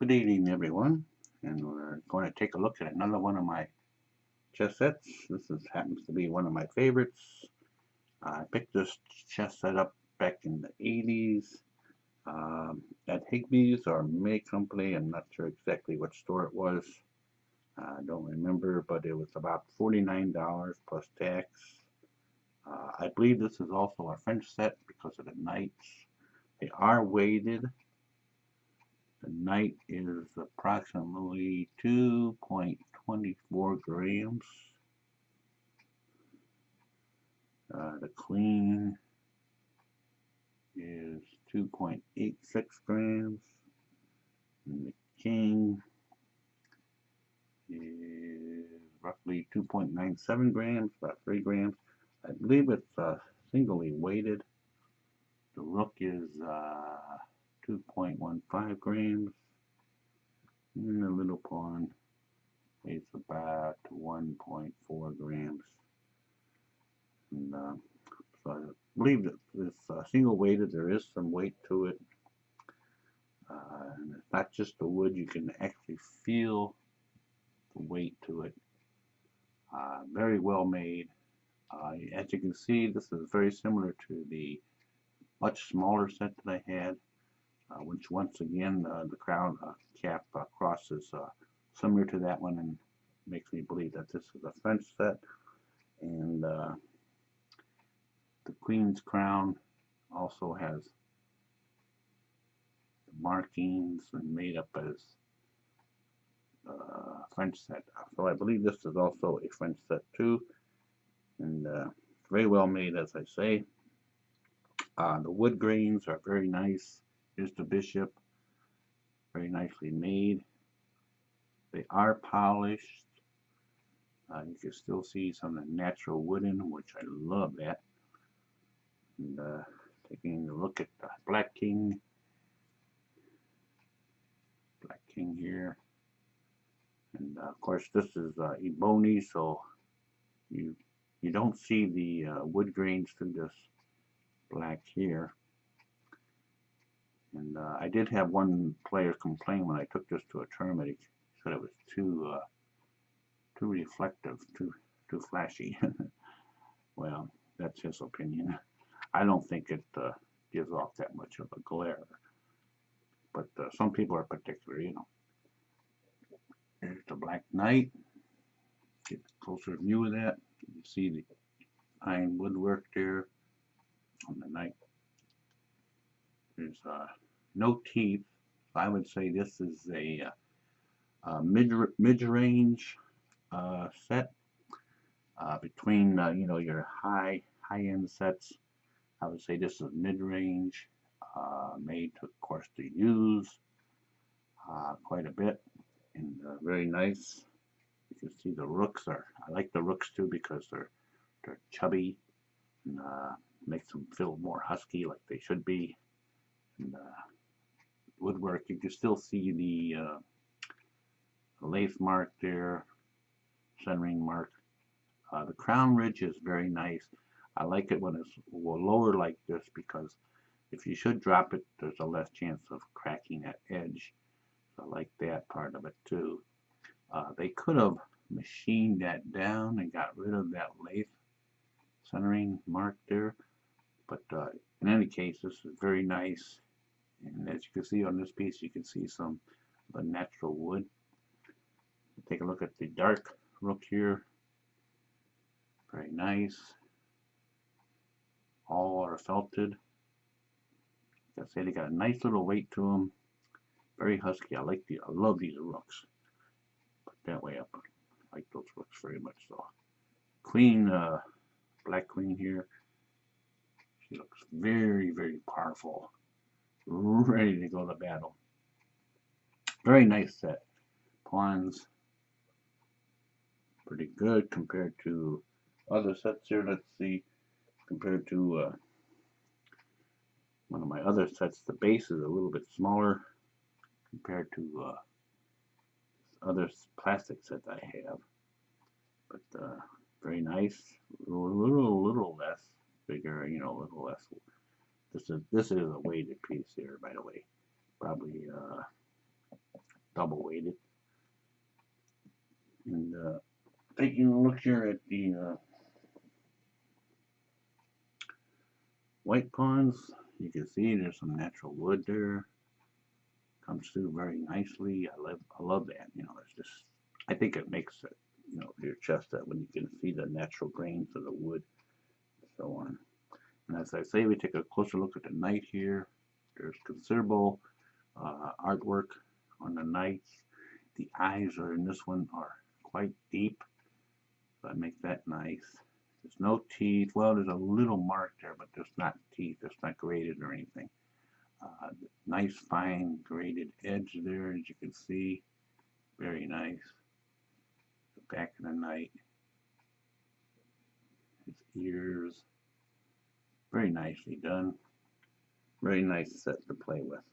Good evening, everyone, and we're going to take a look at another one of my chess sets. Happens to be one of my favorites. I picked this chess set up back in the 80s at Higbee's or May Company. I'm not sure exactly what store it was. I don't remember, but it was about $49 plus tax. I believe this is also a French set because of the knights. They are weighted. The knight is approximately 2.24 grams. The queen is 2.86 grams. And the king is roughly 2.97 grams, about 3 grams. I believe it's singly weighted. The rook is 2.15 grams. And the little pawn weighs about 1.4 grams. And so I believe that this single weighted, there is some weight to it. And it's not just the wood, you can actually feel the weight to it. Very well made. As you can see, this is very similar to the much smaller set that I had, which once again the crown cap crosses similar to that one, and makes me believe that this is a French set. And the queen's crown also has markings and made up as French set. So I believe this is also a French set too, and very well made, as I say. The wood grains are very nice. Here's the bishop, very nicely made. They are polished. You can still see some of the natural wood in them, which I love that. And taking a look at the black king here. And of course, this is ebony, so you don't see the wood grains through this black here. And I did have one player complain when I took this to a tournament. He said it was too reflective, too flashy. Well, that's his opinion. I don't think it gives off that much of a glare, but some people are particular, you know. There's the Black Knight. Get a closer view of that. You can see the pine woodwork there on the knight. There's no teeth. I would say this is a mid-range set between you know, your high-end sets. I would say this is mid-range, made of course to use quite a bit, and very nice. You can see the rooks are. I like the rooks too because they're chubby and makes them feel more husky like they should be. And woodwork, you can still see the lace mark there, centering mark. The crown ridge is very nice. I like it when it's lower like this because if you should drop it, there's a less chance of cracking that edge. So I like that part of it too. They could have machined that down and got rid of that lace centering mark there, but in any case, this is very nice. And as you can see on this piece, you can see some of the natural wood. Take a look at the dark rook here. Very nice. All are felted. Like I say, they got a nice little weight to them. Very husky. I love these rooks. Put that way up. I like those rooks very much so. Queen, black queen here. She looks very, very powerful. Ready to go to battle. Very nice set. Pawns. Pretty good compared to other sets here. Let's see. Compared to one of my other sets, the base is a little bit smaller compared to other plastic sets I have, but very nice. Little less bigger, you know, a little less. This is a weighted piece here, by the way. Probably double weighted. And taking a look here at the white pawns, you can see there's some natural wood there. Comes through very nicely. I love that. You know, it's just, I think it makes it, you know, your chest that when you can see the natural grains of the wood and so on. And as I say, we take a closer look at the knight here. There's considerable artwork on the knights. The eyes are in this one are quite deep, so that makes that nice. There's no teeth. Well, there's a little mark there, but there's not teeth. It's not graded or anything. Nice fine graded edge there, as you can see. Very nice. The back of the knight. His ears. Very nicely done. Very nice set to play with.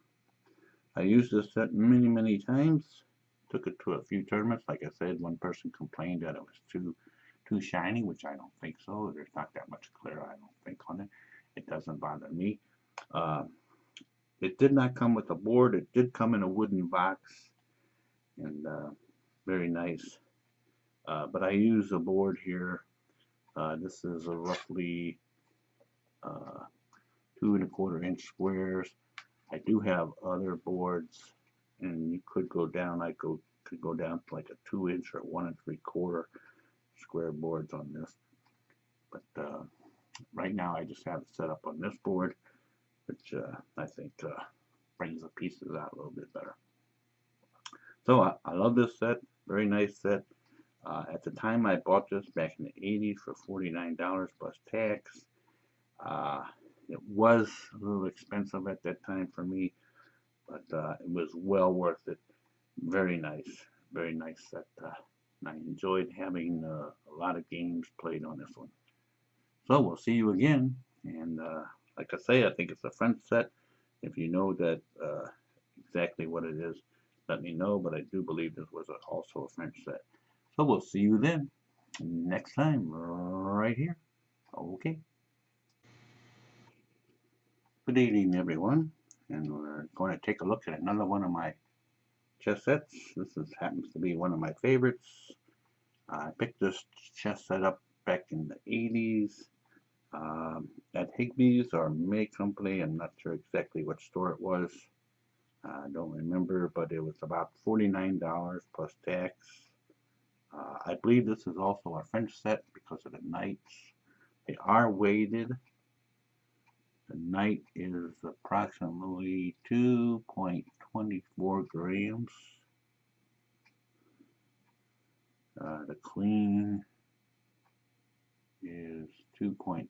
I used this set many times. Took it to a few tournaments. Like I said, one person complained that it was too shiny, which I don't think so. There's not that much clear, I don't think, on it. It doesn't bother me. It did not come with a board. It did come in a wooden box, and very nice. But I use a board here. This is a roughly 2¼ inch squares. I do have other boards, and you could go down. I could go down to like a 2 inch or 1¾ square boards on this. But right now I just have it set up on this board, which I think brings the pieces out a little bit better. So I love this set. Very nice set. At the time I bought this back in the 80s for $49 plus tax. It was a little expensive at that time for me, but it was well worth it. Very nice set. And I enjoyed having a lot of games played on this one. So we'll see you again. And like I say, I think it's a French set. If you know that exactly what it is, let me know. But I do believe this was also a French set. So we'll see you then next time right here. Okay. Good evening, everyone. And we're going to take a look at another one of my chess sets. This happens to be one of my favorites. I picked this chess set up back in the 80s at Higbee's or May Company. I'm not sure exactly what store it was. I don't remember, but it was about $49 plus tax. I believe this is also a French set because of the knights. They are weighted. The knight is approximately 2.24 grams. The queen is 2.8.